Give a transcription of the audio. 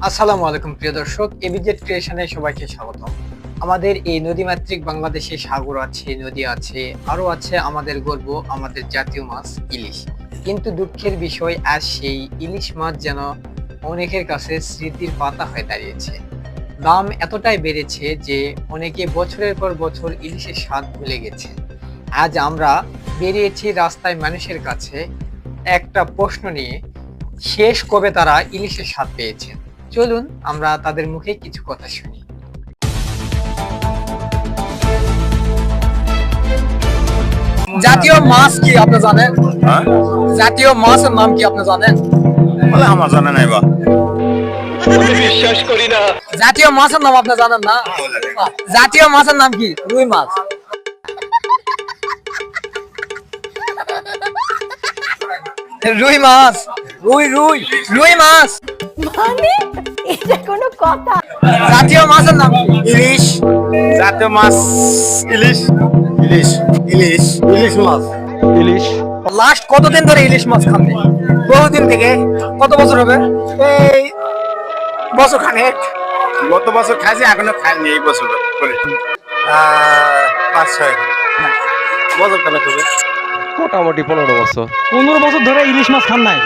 আসসালামু আলাইকুম প্রিয় দর্শক, এবিজেড ক্রিয়েশনে সবাইকে স্বাগতম। আমাদের এই নদীমাতৃক বাংলাদেশে সাগর আছে, নদী আছে, আরো আছে আমাদের গর্ব, আমাদের জাতীয় মাছ ইলিশ। কিন্তু দুঃখের বিষয়, আজ সেই ইলিশ মাছ যেন অনেকের কাছে স্মৃতির পাতা হয়ে দাঁড়িয়েছে। দাম এতটাই বেড়েছে যে অনেকে বছরের পর বছর ইলিশের স্বাদ ভুলে গেছে। আজ আমরা বেরিয়েছি রাস্তায় মানুষের কাছে একটা প্রশ্ন নিয়ে, শেষ কবে তারা ইলিশের স্বাদ পেয়েছেন। চলুন আমরা তাদের মুখে কিছু কথা শুনি। জাতীয় মাছ কি আপনি জানেন? হ্যাঁ জাতীয় মাছের নাম কি আপনি জানেন? বলে আমার জানা নাই বা জাতীয় মাছের নাম আপনি জানেন না? জাতীয় মাছের নাম কি? রুই মাছ। রুই মাছ, রুই রুই রুই মাছ। মানে এটা কোনো কথা? জাতীয় মাছের নাম কি? ইলিশ জাতীয় মাছ ইলিশ ইলিশ ইলিশ ইলিশ মাছ ইলিশ লাস্ট কতদিন ধরে ইলিশ মাছ খান? বহুদিন থেকে কত বছর হবে? এই বছর খানেক গত বছর খাইছি এখনো খাইনি এই বছর করে 5-6 বছর খানেক হবে মোটামুটি 15 বছর। 15 বছর ধরে ইলিশ মাছ খান নাই?